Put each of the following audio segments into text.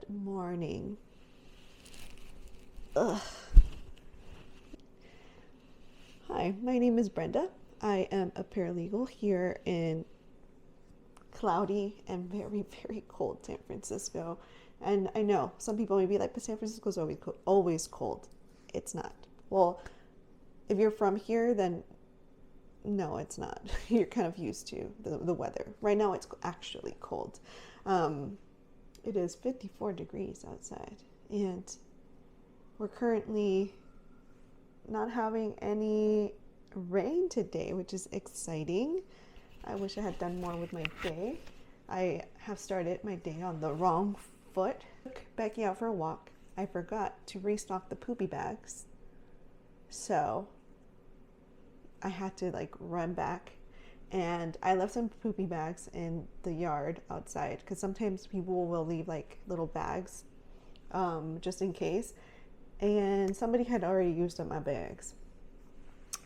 Good morning. Ugh. Hi, my name is Brenda. I am a paralegal here in cloudy and very, very cold San Francisco. And I know some people may be like, but San Francisco's always cold. It's not. Well, if you're from here, then no, it's not. You're kind of used to the weather. Right now, it's actually cold. It is 54 degrees outside, and we're currently not having any rain today, which is exciting. I wish I had done more with my day. I have started my day on the wrong foot. Took Becky out for a walk. I forgot to restock the poopy bags, so I had to like run back, and I left some poopy bags in the yard outside because sometimes people will leave like little bags just in case, and somebody had already used up my bags.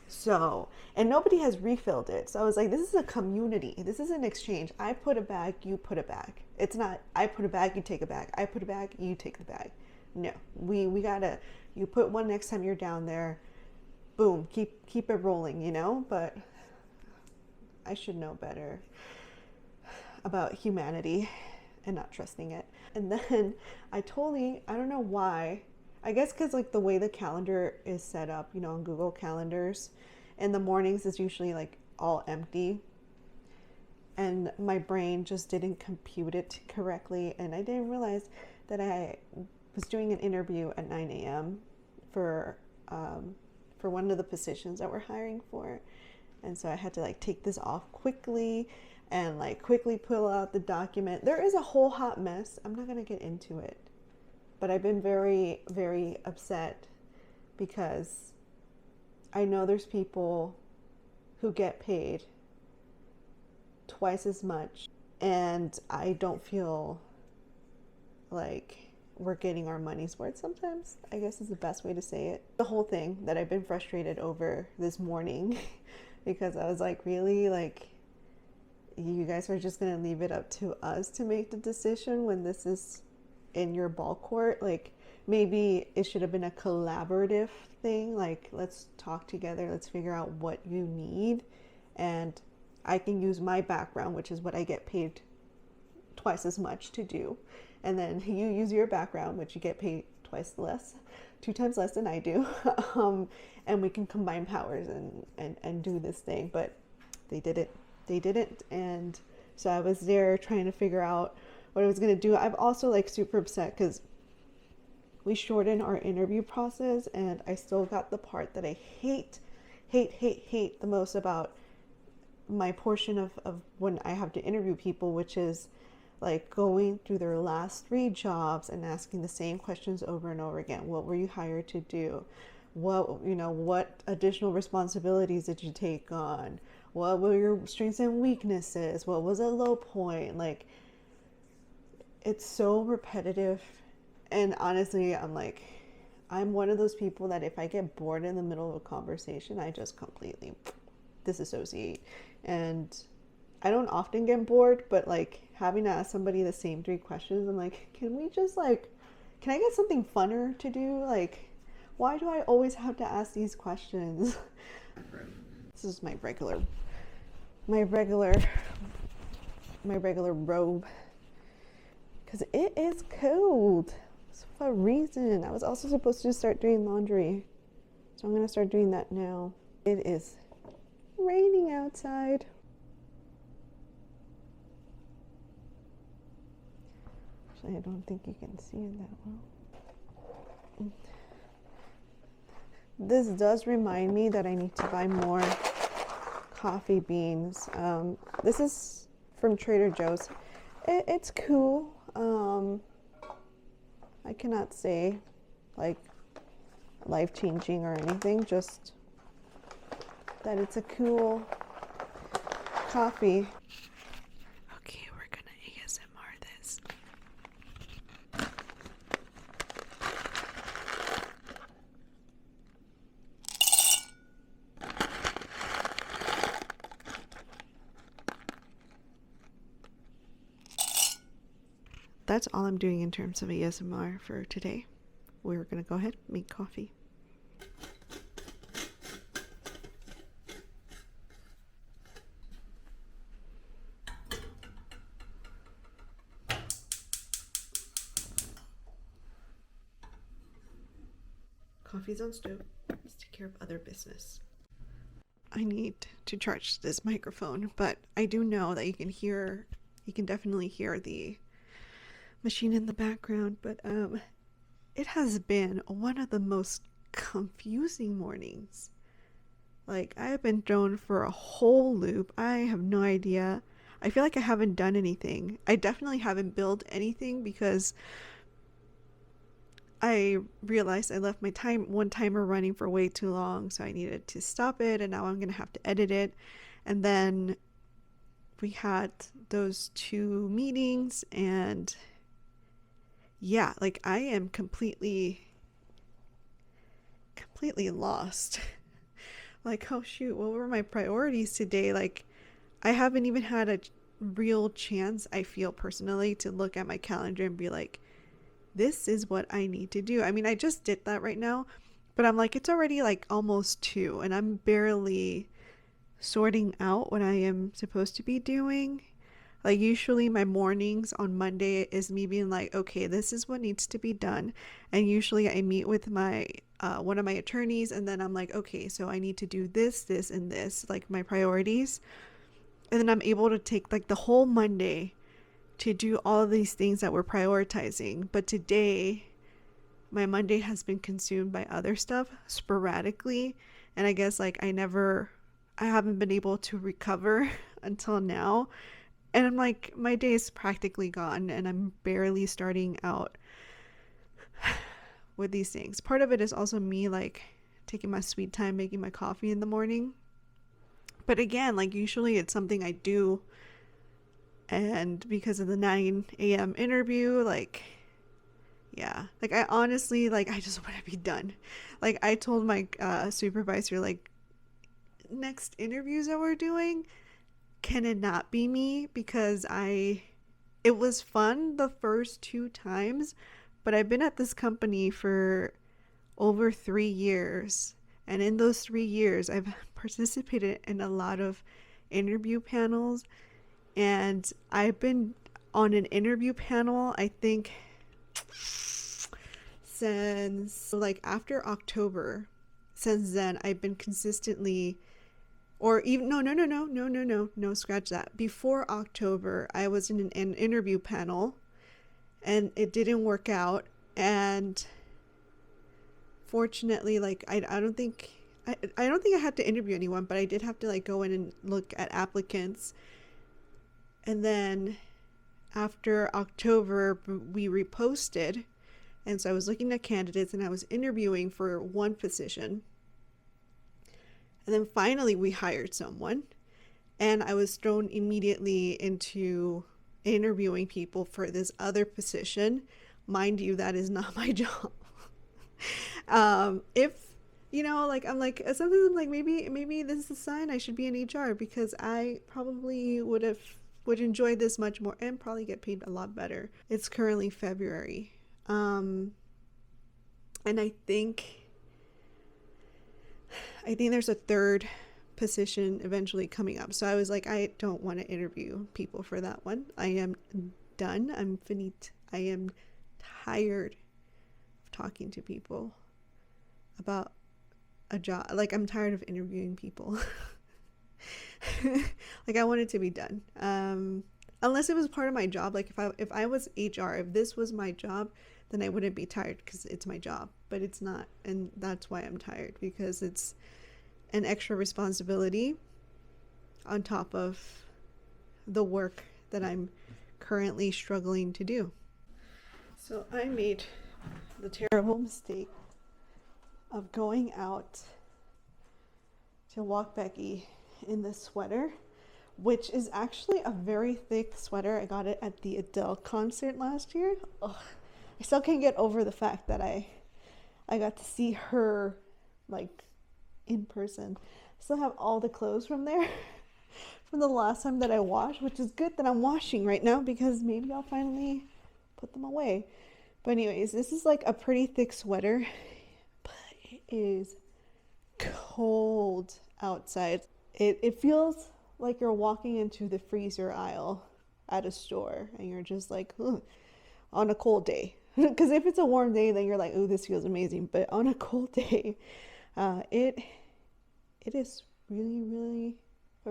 So, and nobody has refilled it. So I was like, this is a community. This is an exchange. I put a bag, you put a bag. It's not, I put a bag, you take a bag. I put a bag, you take the bag. No, we gotta, you put one next time you're down there. Boom, keep it rolling, you know? But I should know better about humanity and not trusting it. And then I don't know why, I guess because like the way the calendar is set up, you know, on Google Calendars, in the mornings is usually like all empty, and my brain just didn't compute it correctly, and I didn't realize that I was doing an interview at 9 a.m. for one of the positions that we're hiring for, and so I had to like take this off quickly and like quickly pull out the document. There is a whole hot mess. I'm not gonna get into it. But I've been very, very upset because I know there's people who get paid twice as much, and I don't feel like we're getting our money's worth sometimes, I guess is the best way to say it. The whole thing that I've been frustrated over this morning because I was like, really? Like, you guys are just going to leave it up to us to make the decision when this is in your ball court? Like, maybe it should have been a collaborative thing. Like, let's talk together, let's figure out what you need, and I can use my background, which is what I get paid twice as much to do, and then you use your background, which you get paid two times less than I do, and we can combine powers and do this thing. But they didn't, and so I was there trying to figure out what I was going to do. I'm also like super upset because we shortened our interview process, and I still got the part that I hate the most about my portion of when I have to interview people, which is like going through their last 3 jobs and asking the same questions over and over again. What were you hired to do? What additional responsibilities did you take on? What were your strengths and weaknesses? What was a low point? Like, it's so repetitive, and honestly, I'm one of those people that if I get bored in the middle of a conversation, I just completely disassociate. And I don't often get bored, but like having to ask somebody the same 3 questions, I'm like, can I get something funner to do? Like, why do I always have to ask these questions? This is my regular robe. Because it is cold for a reason. I was also supposed to start doing laundry, so I'm going to start doing that now. It is raining outside. Actually, I don't think you can see it that well. This does remind me that I need to buy more coffee beans. This is from Trader Joe's. It's cool. I cannot say like life-changing or anything, just that it's a cool coffee. Okay, we're gonna ASMR this. that's all I'm doing in terms of ASMR for today. We're gonna go ahead and make coffee. Coffee's on stove. Let's take care of other business. I need to charge this microphone, but I do know that you can definitely hear the machine in the background, but it has been one of the most confusing mornings. Like, I have been thrown for a whole loop. I have no idea. I feel like I haven't done anything. I definitely haven't built anything because I realized I left my one timer running for way too long, so I needed to stop it, and now I'm gonna have to edit it. And then we had those 2 meetings, and yeah, like, I am completely lost. Like, oh shoot, what were my priorities today? Like, I haven't even had a real chance, I feel personally, to look at my calendar and be like, this is what I need to do. I mean, I just did that right now, but I'm like, it's already like almost 2 and I'm barely sorting out what I am supposed to be doing. Like, usually my mornings on Monday is me being like, okay, this is what needs to be done. And usually I meet with my one of my attorneys, and then I'm like, okay, so I need to do this, this, and this, like my priorities. And then I'm able to take like the whole Monday to do all of these things that we're prioritizing. But today, my Monday has been consumed by other stuff sporadically. And I guess like I haven't been able to recover until now. And I'm like, my day is practically gone and I'm barely starting out with these things. Part of it is also me like taking my sweet time making my coffee in the morning. But again, like, usually it's something I do, and because of the 9 a.m. interview, like, yeah, like, I honestly, like, I just want to be done. Like, I told my supervisor, like, next interviews that we're doing, can it not be me? Because it was fun the first 2 times, but I've been at this company for over 3 years, and in those 3 years, I've participated in a lot of interview panels. And I've been on an interview panel, I think, since like after October. Since then, I've been consistently, or even, no, scratch that. Before October, I was in an interview panel and it didn't work out. And fortunately, like, I don't think I had to interview anyone, but I did have to like go in and look at applicants. And then after October, we reposted. And so I was looking at candidates and I was interviewing for one position. And then finally we hired someone. And I was thrown immediately into interviewing people for this other position. Mind you, that is not my job. If, you know, like, I'm like, sometimes I'm like, maybe this is a sign I should be in HR, because I probably would enjoy this much more and probably get paid a lot better. It's currently February. And I think there's a 3rd position eventually coming up. So I was like, I don't want to interview people for that one. I am done. I'm finite. I am tired of talking to people about a job. Like, I'm tired of interviewing people. Like, I want it to be done. Unless it was part of my job. Like, if I was HR, if this was my job, then I wouldn't be tired because it's my job. But it's not, and that's why I'm tired, because it's an extra responsibility on top of the work that I'm currently struggling to do. So I made the terrible mistake of going out to walk Becky in this sweater, which is actually a very thick sweater. I got it at the Adele concert last year. Ugh. I still can't get over the fact that I got to see her like in person. I still have all the clothes from there from the last time that I washed, which is good that I'm washing right now, because maybe I'll finally put them away. But anyways, this is like a pretty thick sweater, but it is cold outside. It feels like you're walking into the freezer aisle at a store and you're just like, ugh, on a cold day. Because if it's a warm day, then you're like, oh, this feels amazing. But on a cold day, it is really, really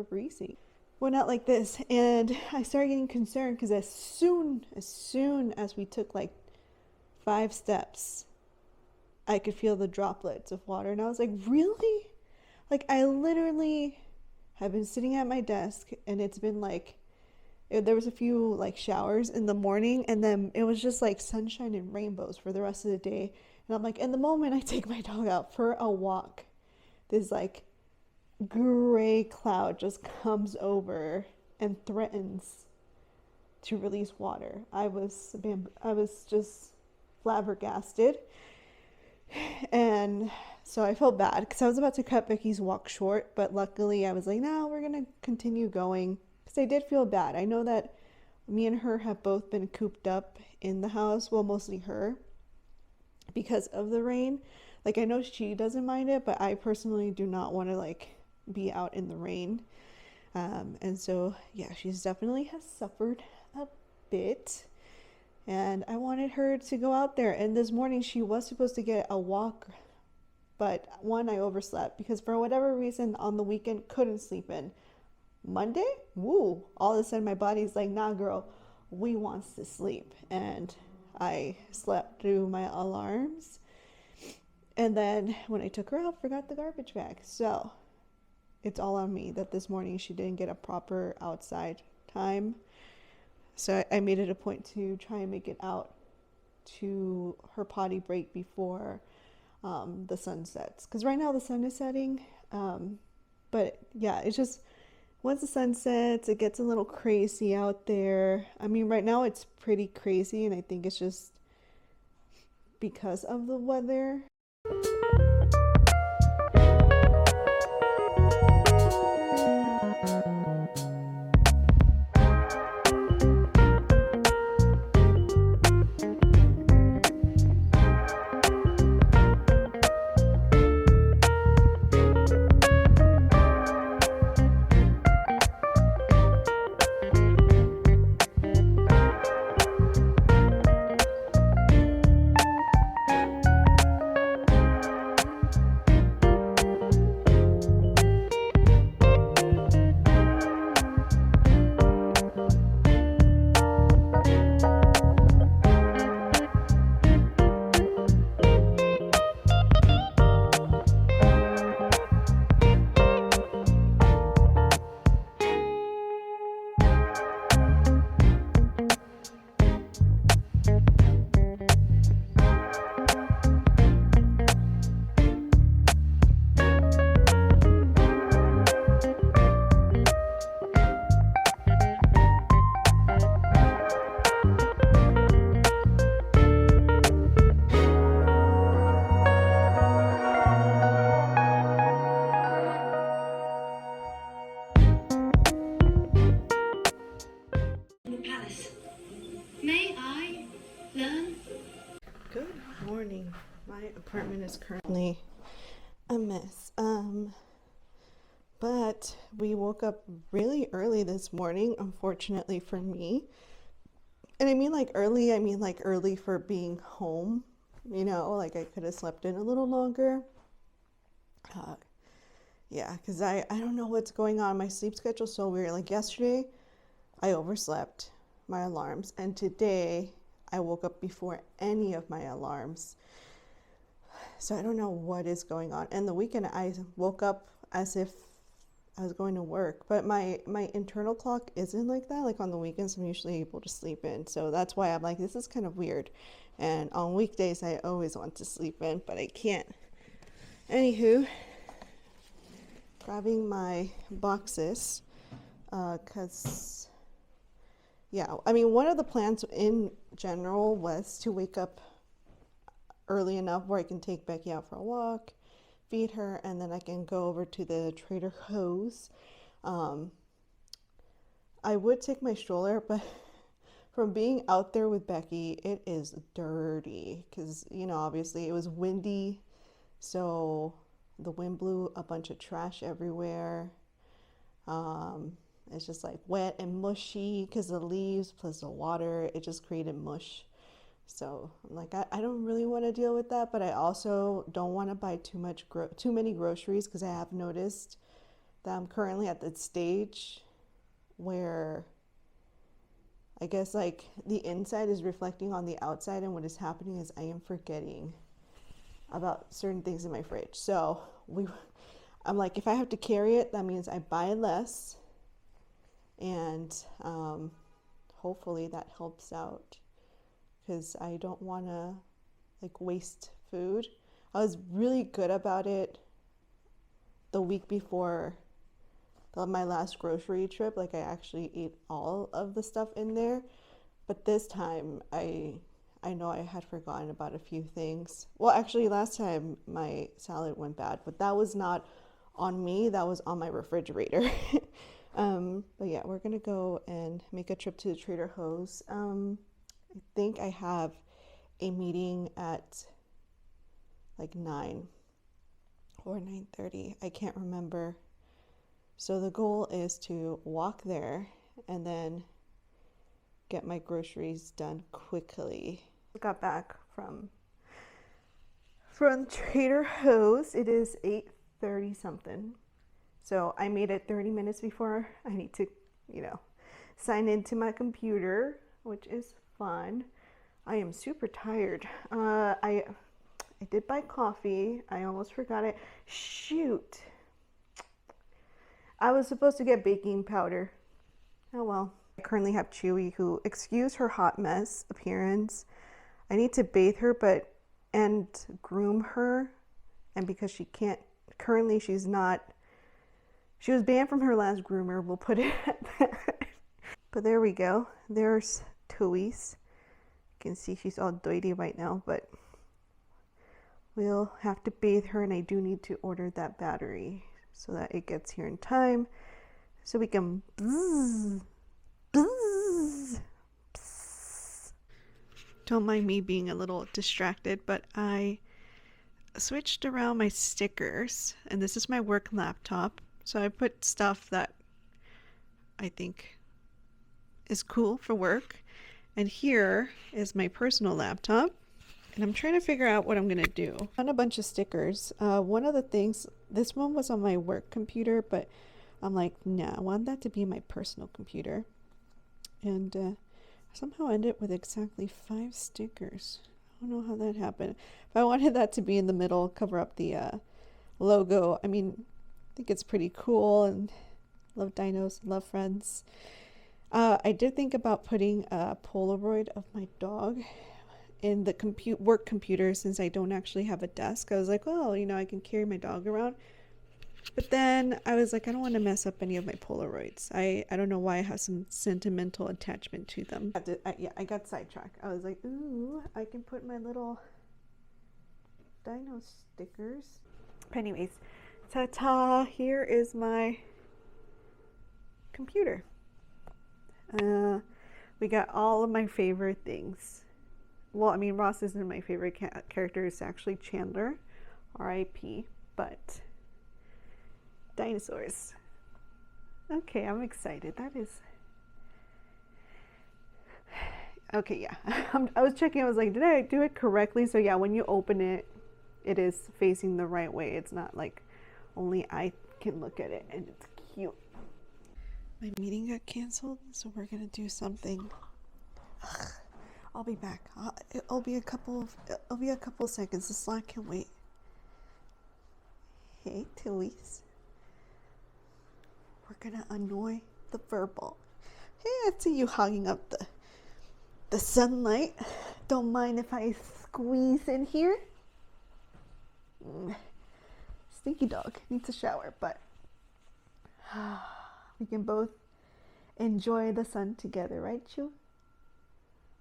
freezing. Went out like this, and I started getting concerned because as soon as we took like 5 steps, I could feel the droplets of water, and I was like, really? Like, I literally have been sitting at my desk, and it's been like, there was a few like showers in the morning, and then it was just like sunshine and rainbows for the rest of the day. And I'm like, and the moment I take my dog out for a walk, this like gray cloud just comes over and threatens to release water. I was just flabbergasted. And so I felt bad because I was about to cut Becky's walk short, but luckily I was like, no, we're gonna continue going, because I did feel bad. I know that me and her have both been cooped up in the house, well, mostly her, because of the rain. Like, I know she doesn't mind it, but I personally do not want to like be out in the rain. And so yeah, she's definitely has suffered a bit, and I wanted her to go out there. And this morning she was supposed to get a walk, but one, I overslept because for whatever reason on the weekend couldn't sleep in. Monday, woo, all of a sudden my body's like, nah girl, we wants to sleep. And I slept through my alarms, and then when I took her out, forgot the garbage bag. So it's all on me that this morning she didn't get a proper outside time. So I made it a point to try and make it out to her potty break before the sun sets. Because right now the sun is setting. But yeah, it's just, once the sun sets, it gets a little crazy out there. I mean, right now it's pretty crazy, and I think it's just because of the weather. Good morning. My apartment is currently a mess. But we woke up really early this morning, unfortunately for me. And I mean like early for being home, you know, like I could have slept in a little longer. Yeah, because I don't know what's going on. My sleep schedule's so weird. Like yesterday, I overslept my alarms, and today I woke up before any of my alarms. So I don't know what is going on. And the weekend I woke up as if I was going to work, but my internal clock isn't like that. Like on the weekends, I'm usually able to sleep in. So that's why I'm like, this is kind of weird. And on weekdays, I always want to sleep in, but I can't. Anywho, grabbing my boxes, because yeah, I mean, one of the plans in general was to wake up early enough where I can take Becky out for a walk, feed her, and then I can go over to the Trader Joe's. I would take my stroller, but from being out there with Becky, it is dirty because, you know, obviously it was windy. So the wind blew a bunch of trash everywhere. It's just like wet and mushy because the leaves plus the water, it just created mush. So like I don't really want to deal with that, but I also don't want to buy too many groceries because I have noticed that I'm currently at the stage where I guess like the inside is reflecting on the outside, and what is happening is I am forgetting about certain things in my fridge. So I'm like, if I have to carry it, that means I buy less, and hopefully that helps out because I don't want to like waste food. I was really good about it the week before my last grocery trip. Like I actually ate all of the stuff in there, but this time I know I had forgotten about a few things. Well, actually last time my salad went bad, but that was not on me, that was on my refrigerator. But yeah, we're gonna go and make a trip to the Trader Joe's. I think I have a meeting at like 9 or 9:30. I can't remember. So the goal is to walk there and then get my groceries done quickly. I got back from Trader Joe's. It is 8:30 something. So I made it 30 minutes before I need to, you know, sign into my computer, which is fun. I am super tired. I did buy coffee. I almost forgot it. Shoot. I was supposed to get baking powder. Oh well. I currently have Chewy, who, excuse her hot mess appearance. I need to bathe her and groom her. And because she can't, currently she was banned from her last groomer. We'll put it at that. But there we go. There's Chewy's. You can see she's all dirty right now, but we'll have to bathe her, and I do need to order that battery so that it gets here in time so we can bzz, bzz, bzz. Don't mind me being a little distracted, but I switched around my stickers, and this is my work laptop, so I put stuff that I think is cool for work, and here is my personal laptop. And I'm trying to figure out what I'm going to do. I found a bunch of stickers. One of the things, this one was on my work computer, but I'm like, nah, I want that to be my personal computer. And somehow ended up with exactly 5 stickers. I don't know how that happened. If I wanted that to be in the middle, cover up the logo, I mean, I think it's pretty cool, and love dinos, love friends. I did think about putting a Polaroid of my dog in the work computer, since I don't actually have a desk. I was like, well, you know, I can carry my dog around. But then I was like, I don't want to mess up any of my Polaroids. I don't know why I have some sentimental attachment to them. I got sidetracked. I was like, ooh, I can put my little dino stickers. But anyways, ta-ta, here is my computer. We got all of my favorite things. Well, I mean, Ross isn't my favorite character. It's actually Chandler, R.I.P., but dinosaurs. Okay, I'm excited. That is... Okay, yeah. I was checking. I was like, did I do it correctly? So yeah, when you open it, it is facing the right way. It's not like only I can look at it, and it's cute. My meeting got canceled, so we're gonna do something. I'll be back. It'll be a couple seconds. The Slack can wait. Hey, Tillies. We're gonna annoy the furball. Hey, I see you hogging up the sunlight. Don't mind if I squeeze in here. Stinky dog needs a shower, but we can both enjoy the sun together, right, Chew?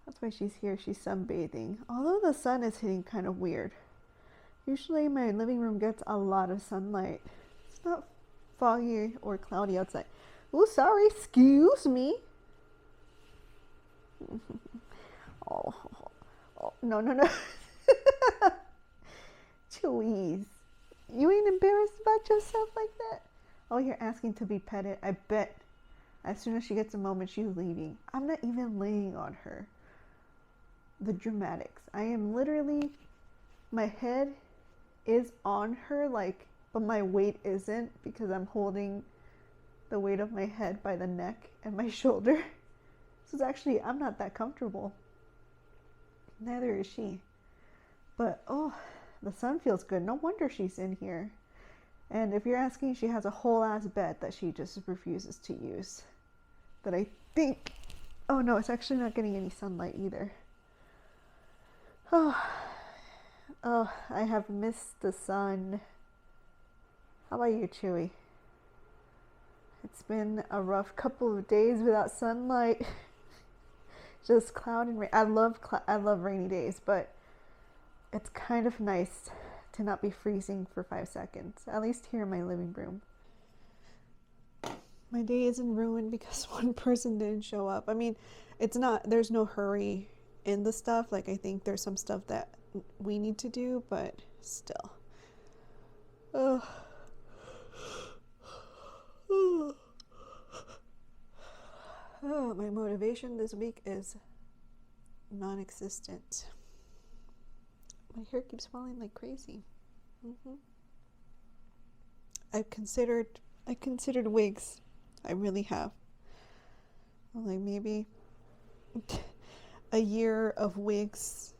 That's why she's here. She's sunbathing. Although the sun is hitting kind of weird. Usually my living room gets a lot of sunlight. It's not foggy or cloudy outside. Oh, sorry. Excuse me. Oh, oh, no, no, no. Chewy, you ain't embarrassed about yourself like that? Oh, you're asking to be petted. I bet as soon as she gets a moment, she's leaving. I'm not even laying on her. The dramatics. I am literally, my head is on her, like, but my weight isn't because I'm holding the weight of my head by the neck and my shoulder. So it's actually, I'm not that comfortable. Neither is she. But, oh, the sun feels good. No wonder she's in here. And if you're asking, she has a whole ass bed that she just refuses to use. That I think, oh no, it's actually not getting any sunlight either. Oh, I have missed the sun. How about you, Chewy? It's been a rough couple of days without sunlight. Just cloud and rain. I love rainy days, but it's kind of nice to not be freezing for 5 seconds. At least here in my living room. My day isn't ruined because one person didn't show up. I mean, it's not, there's no hurry in the stuff. Like, I think there's some stuff that we need to do, but still. Oh. Oh, my motivation this week is non-existent. My hair keeps falling like crazy. I considered wigs. I really have. Like maybe a year of wigs,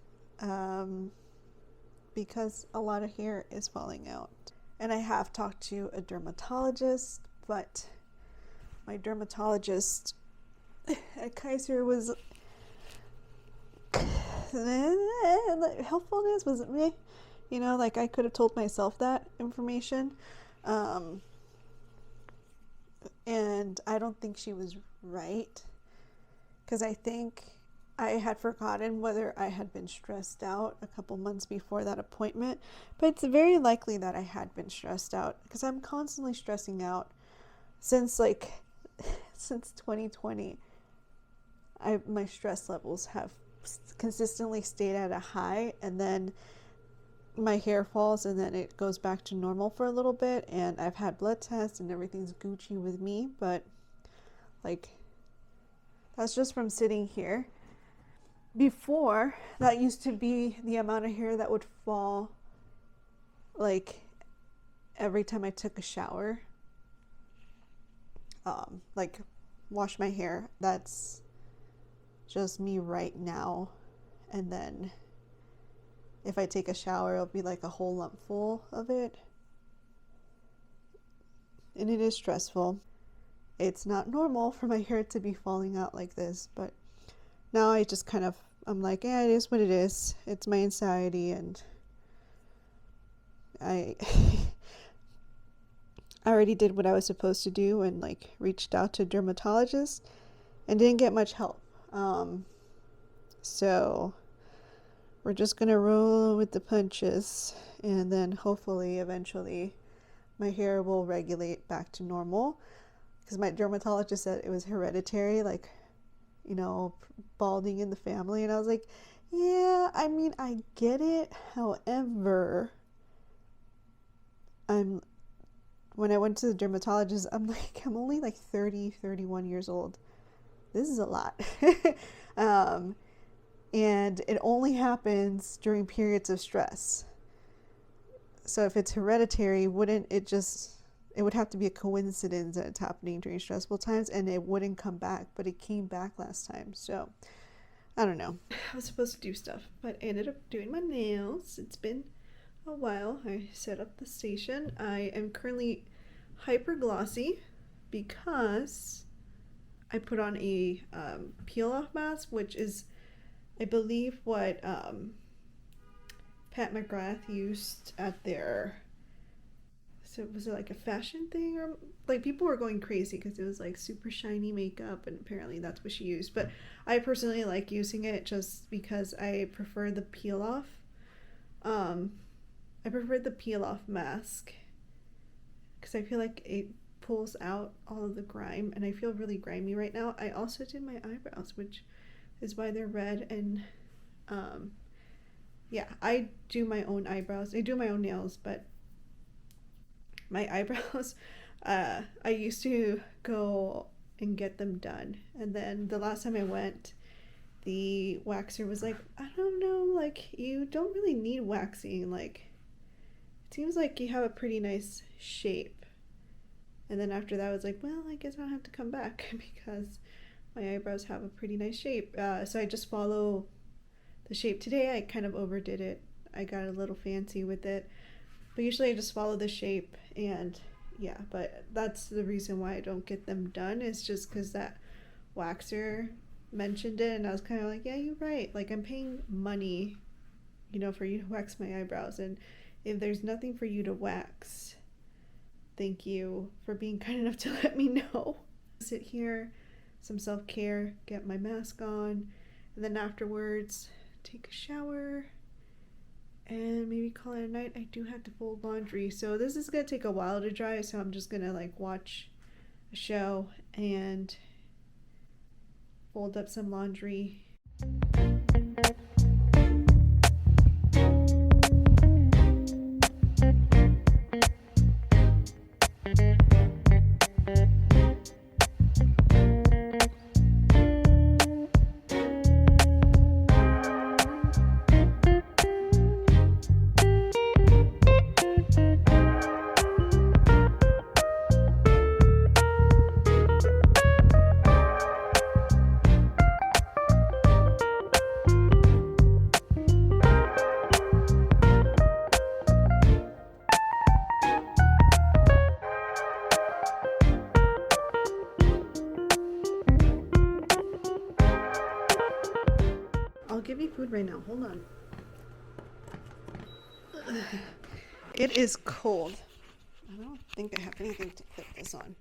because a lot of hair is falling out. And I have talked to a dermatologist, but my dermatologist at Kaiser was helpfulness wasn't me. You know, like I could have told myself that information. And I don't think she was right, because I think I had forgotten whether I had been stressed out a couple months before that appointment, but it's very likely that I had been stressed out because I'm constantly stressing out since 2020. My stress levels have consistently stayed at a high, and then my hair falls and then it goes back to normal for a little bit, and I've had blood tests and everything's Gucci with me, but like that's just from sitting here. Before, that used to be the amount of hair that would fall like every time I took a shower, like wash my hair. That's just me right now. And then if I take a shower, it'll be like a whole lump full of it. And it is stressful. It's not normal for my hair to be falling out like this, but now I just kind of, I'm like, yeah, it is what it is. It's my anxiety, and I I already did what I was supposed to do and like reached out to a dermatologist and didn't get much help. So we're just gonna roll with the punches, and then hopefully eventually my hair will regulate back to normal, because my dermatologist said it was hereditary, like, you know, balding in the family. And I was like, yeah, I mean, I get it. However, when I went to the dermatologist, I'm like, I'm only like 31 years old. This is a lot. And it only happens during periods of stress. So if it's hereditary, wouldn't it just, it would have to be a coincidence that it's happening during stressful times, and it wouldn't come back, but it came back last time. So I don't know. I was supposed to do stuff, but I ended up doing my nails. It's been a while. I set up the station. I am currently hyper glossy because I put on a peel off mask, which is, I believe, what Pat McGrath used at their, so was it like a fashion thing, or like people were going crazy because it was like super shiny makeup, and apparently that's what she used. But I personally like using it just because I prefer the peel off. I prefer the peel off mask because I feel like it pulls out all of the grime, and I feel really grimy right now. I also did my eyebrows, which is why they're red. And yeah, I do my own eyebrows. I do my own nails, but my eyebrows, I used to go and get them done. And then the last time I went, the waxer was like, I don't know, like, you don't really need waxing. Like, it seems like you have a pretty nice shape. And then after that, I was like, well, I guess I'll have to come back because my eyebrows have a pretty nice shape. So I just follow the shape. Today I kind of overdid it. I got a little fancy with it. But usually I just follow the shape, and yeah, but that's the reason why I don't get them done, is just because that waxer mentioned it, and I was kind of like, yeah, you're right. Like, I'm paying money, you know, for you to wax my eyebrows, and if there's nothing for you to wax, thank you for being kind enough to let me know. Sit here, some self-care, get my mask on, and then afterwards take a shower and maybe call it a night. I do have to fold laundry, so this is gonna take a while to dry, so I'm just gonna like watch a show and fold up some laundry. I'll give you food right now. Hold on. It is cold. I don't think I have anything to put this on.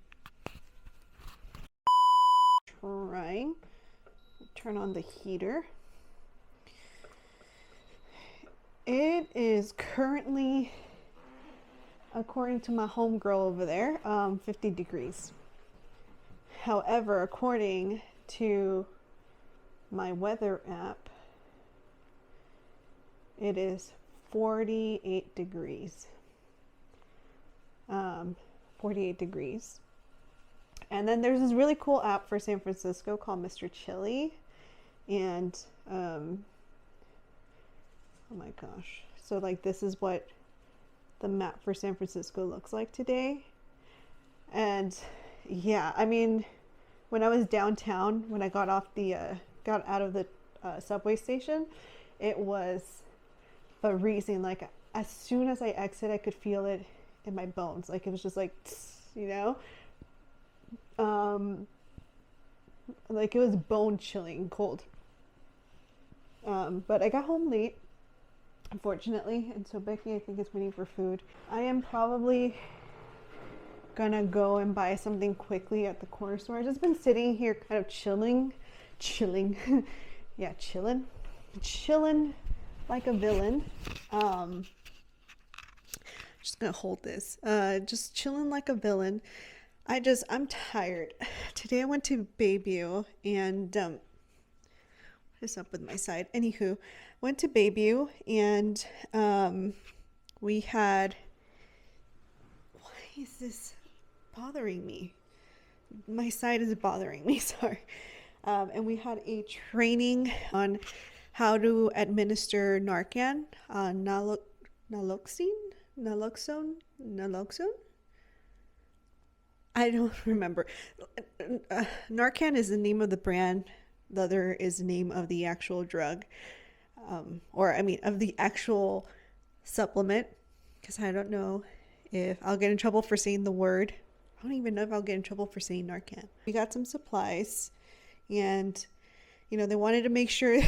Trying. Turn on the heater. It is currently, according to my homegirl over there, 50 degrees. However, according to my weather app, it is 48 degrees. 48 degrees. And then there's this really cool app for San Francisco called Mr. Chilly. And, oh my gosh. So like this is what the map for San Francisco looks like today. And yeah, I mean, when I was downtown, when I got off the, got out of the subway station, it was freezing. Like as soon as I exit, I could feel it in my bones. Like it was just like, you know, like it was bone chilling cold. But I got home late, unfortunately, and so Becky, I think, is waiting for food. I am probably gonna go and buy something quickly at the corner store. I've just been sitting here kind of chilling yeah, chilling like a villain. Just gonna hold this, just chilling like a villain. I'm tired. Today I went to Bayview, and what is up with my side? Anywho, went to Bayview, and we had, why is this bothering me? My side is bothering me, sorry. And we had a training on how to administer Narcan, naloxone. I don't remember. Narcan is the name of the brand. The other is the name of the actual drug, of the actual supplement. Because I don't know if I'll get in trouble for saying the word. I don't even know if I'll get in trouble for saying Narcan. We got some supplies, and you know, they wanted to make sure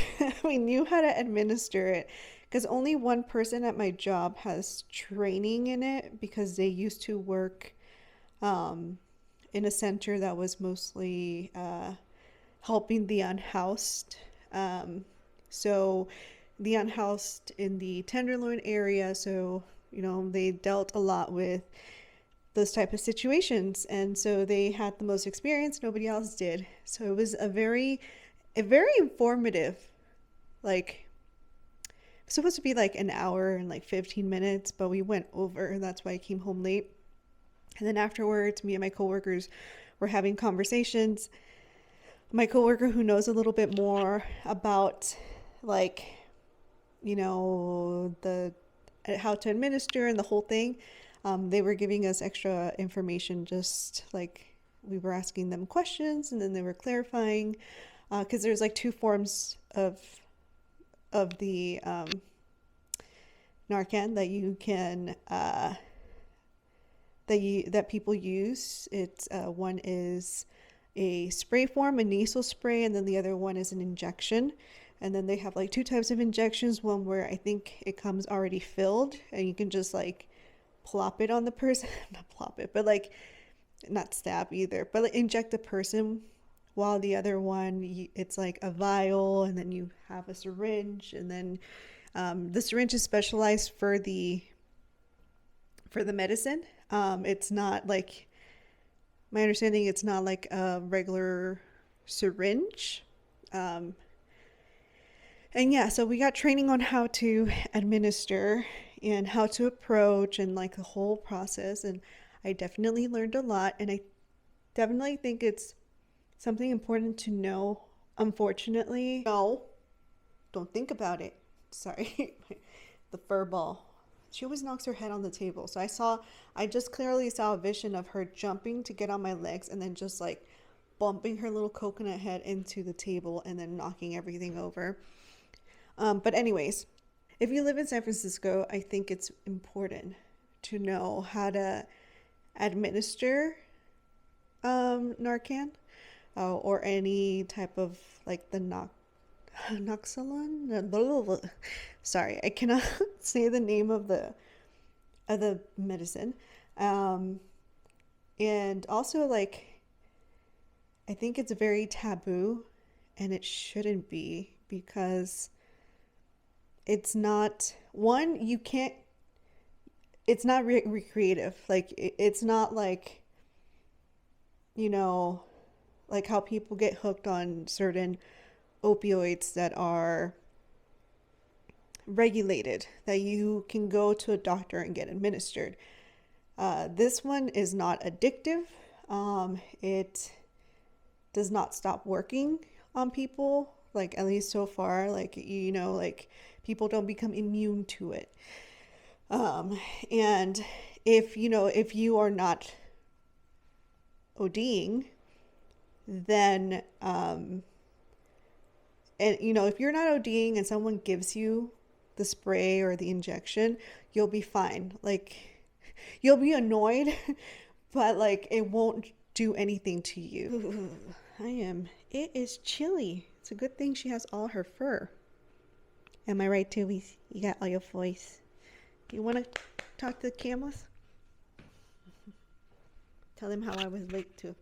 we knew how to administer it, because only one person at my job has training in it, because they used to work in a center that was mostly helping the unhoused. So the unhoused in the Tenderloin area, so you know, they dealt a lot with those type of situations, and so they had the most experience. Nobody else did. So it was a very very informative. Like, it's supposed to be like an hour and like 15 minutes, but we went over, and that's why I came home late. And then afterwards, me and my coworkers were having conversations. My coworker who knows a little bit more about like, the how to administer and the whole thing, they were giving us extra information, just like we were asking them questions and then they were clarifying, because there's like two forms of the Narcan that you can that people use. It's one is a spray form, a nasal spray, and then the other one is an injection. And then they have like two types of injections, one where I think it comes already filled and you can just like plop it on the person, not plop it, but like not stab either, but like inject the person, while the other one, it's like a vial and then you have a syringe, and then the syringe is specialized for the medicine. It's not like, my understanding, it's not like a regular syringe. And yeah, so we got training on how to administer and how to approach and like the whole process. And I definitely learned a lot. And I definitely think it's something important to know. Unfortunately, no, don't think about it. Sorry, the fur ball. She always knocks her head on the table. So I just clearly saw a vision of her jumping to get on my legs and then just like bumping her little coconut head into the table and then knocking everything over. But anyways, if you live in San Francisco, I think it's important to know how to administer Narcan, or any type of like the Noxalon. Sorry, I cannot say the name of the medicine. And also, like, I think it's very taboo, and it shouldn't be, because it's not, one, you can't, it's not recreative. Like, it's not like, like how people get hooked on certain opioids that are regulated, that you can go to a doctor and get administered. This one is not addictive. It does not stop working on people, like at least so far, like, like people don't become immune to it. And if you are not ODing, then and if you're not ODing and someone gives you the spray or the injection, you'll be fine. Like, you'll be annoyed, but like it won't do anything to you. It is chilly. It's a good thing she has all her fur. Am I right, Chewy? You got all your voice. Do you want to talk to the cameras? Tell them how I was late too.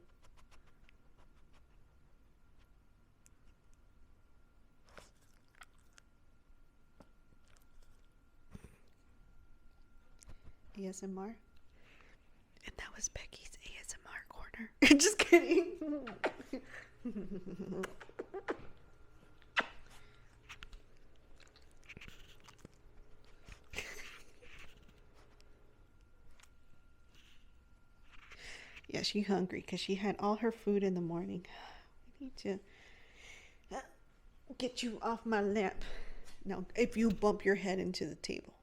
ASMR. And that was Becky's ASMR corner. Just kidding. Yeah, she's hungry because she had all her food in the morning. We need to get you off my lap. Now, if you bump your head into the table.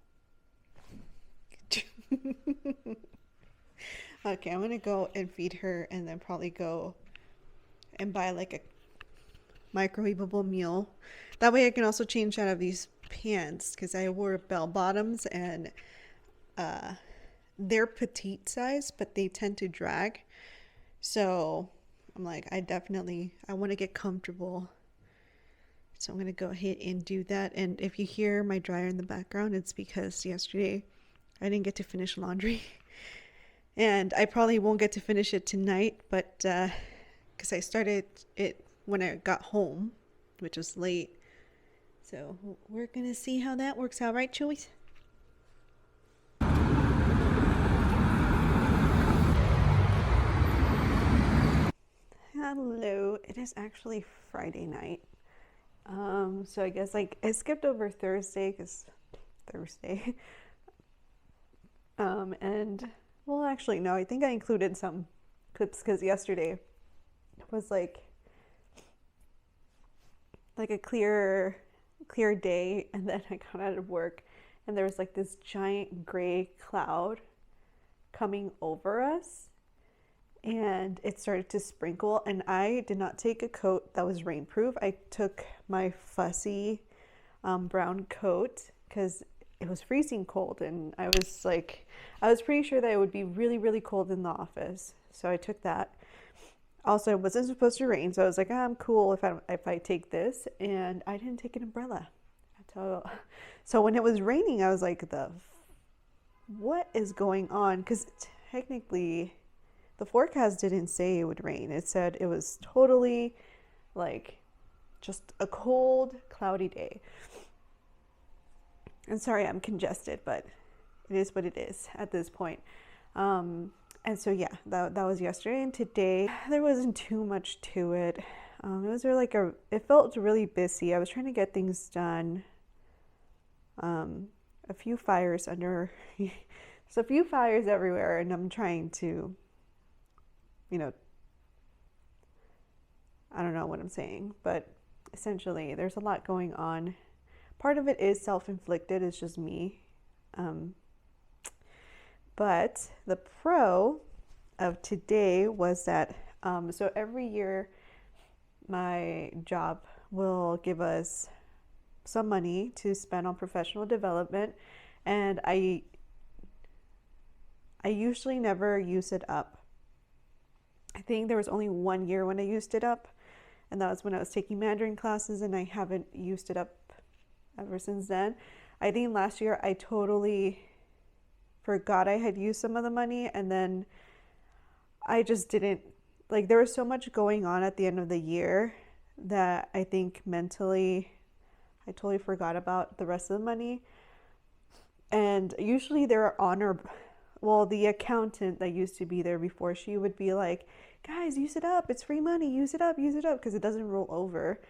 Okay, I'm gonna go and feed her and then probably go and buy like a microwavable meal. That way I can also change out of these pants, because I wore bell bottoms and they're petite size, but they tend to drag. So I'm like, I want to get comfortable. So I'm going to go ahead and do that. And if you hear my dryer in the background, it's because yesterday I didn't get to finish laundry. And I probably won't get to finish it tonight, but because I started it when I got home, which was late. So we're going to see how that works out, right, Chewy? Hello. It is actually Friday night. So I guess like I skipped over Thursday because Thursday. And well, actually, no, I think I included some clips because yesterday was like a clear day, and then I got out of work and there was like this giant gray cloud coming over us and it started to sprinkle, and I did not take a coat that was rainproof. I took my fussy brown coat because it was freezing cold, and I was pretty sure that it would be really, really cold in the office. So I took that. Also, it wasn't supposed to rain, so I was like, I'm cool if I take this, and I didn't take an umbrella. So when it was raining, I was like, what is going on? Because technically, the forecast didn't say it would rain. It said it was totally like just a cold, cloudy day. And sorry, I'm congested, but it is what it is at this point. And so yeah, that was yesterday, and today there wasn't too much to it. It was really it felt really busy. I was trying to get things done. A few fires there's a few fires everywhere, and I'm trying to, I don't know what I'm saying, but essentially there's a lot going on. Part of it is self-inflicted, it's just me. But the pro of today was that, so every year my job will give us some money to spend on professional development, and I usually never use it up. I think there was only 1 year when I used it up, and that was when I was taking Mandarin classes, and I haven't used it up ever since then. I think last year I totally forgot I had used some of the money, and then I just didn't, like, there was so much going on at the end of the year that I think mentally I totally forgot about the rest of the money. And usually they're the accountant that used to be there before, she would be like, guys, use it up, it's free money, use it up, because it doesn't roll over.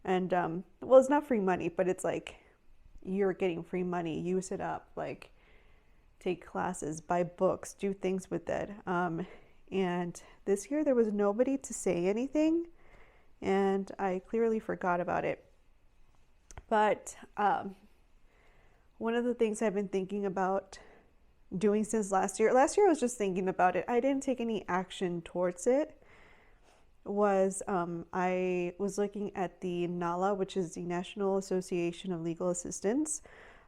And well, it's not free money, but it's like you're getting free money, use it up, like take classes, buy books, do things with it. And this year there was nobody to say anything, and I clearly forgot about it. But one of the things I've been thinking about doing since last year I was just thinking about it, I didn't take any action towards it, was I was looking at the NALA, which is the National Association of Legal Assistants,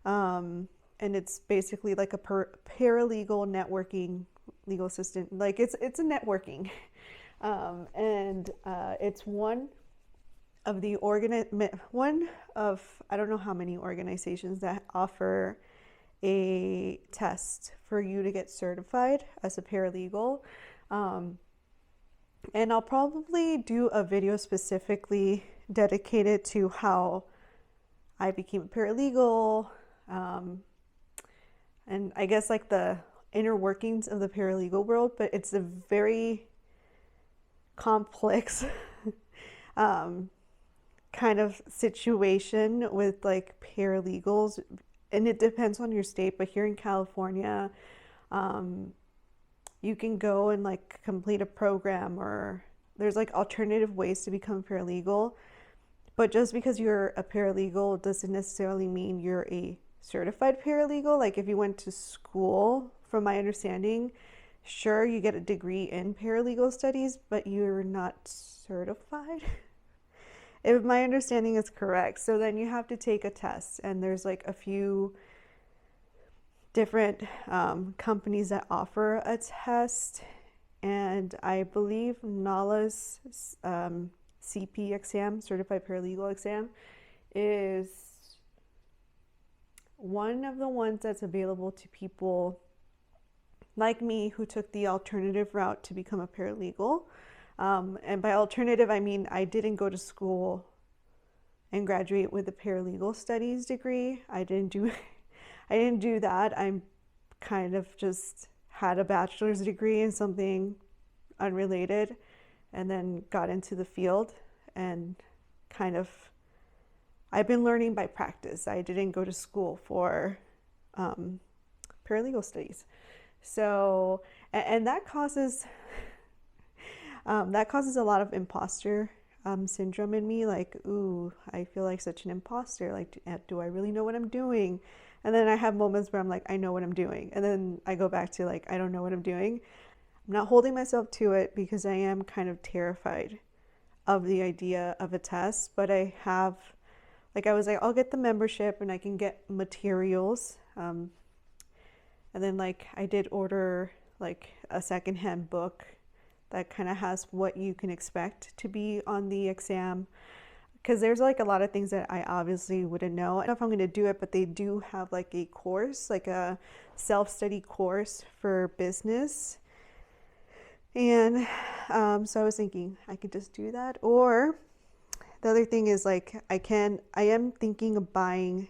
and it's basically like a paralegal networking legal assistant. Like it's a networking, and it's one of I don't know how many organizations that offer a test for you to get certified as a paralegal. And I'll probably do a video specifically dedicated to how I became a paralegal, and I guess like the inner workings of the paralegal world, but it's a very complex kind of situation with like paralegals, and it depends on your state, but here in California, you can go and like complete a program, or there's like alternative ways to become a paralegal. But just because you're a paralegal doesn't necessarily mean you're a certified paralegal. Like if you went to school, from my understanding, sure, you get a degree in paralegal studies, but you're not certified. If my understanding is correct. So then you have to take a test, and there's like a few different companies that offer a test, and I believe NALA's CP exam, Certified Paralegal exam, is one of the ones that's available to people like me who took the alternative route to become a paralegal. And by alternative, I mean I didn't go to school and graduate with a paralegal studies degree. I didn't do that. I'm kind of just had a bachelor's degree in something unrelated, and then got into the field and kind of I've been learning by practice. I didn't go to school for paralegal studies. So, and that causes a lot of imposter syndrome in me. Like, ooh, I feel like such an imposter. Like, do I really know what I'm doing? And then I have moments where I'm like, I know what I'm doing. And then I go back to like, I don't know what I'm doing. I'm not holding myself to it because I am kind of terrified of the idea of a test. But I have, like, I was like, I'll get the membership and I can get materials. And then, like, I did order like a secondhand book that kind of has what you can expect to be on the exam, because there's like a lot of things that I obviously wouldn't know. I don't know if I'm going to do it, but they do have like a course, like a self-study course for business. And so I was thinking I could just do that. Or the other thing is like I am thinking of buying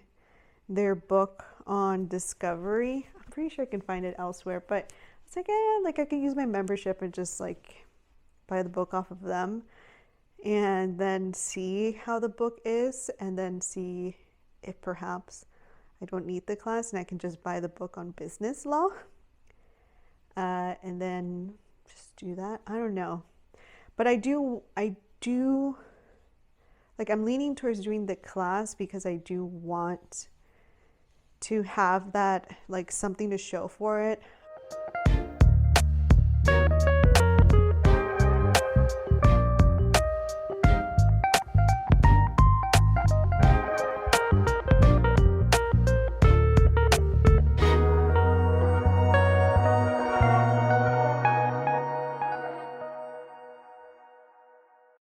their book on discovery. I'm pretty sure I can find it elsewhere, but it's like, like I can use my membership and just like buy the book off of them and then see how the book is, and then see if perhaps I don't need the class and I can just buy the book on business law, and then just do that. I don't know, but I do like, I'm leaning towards doing the class because I do want to have that, like, something to show for it.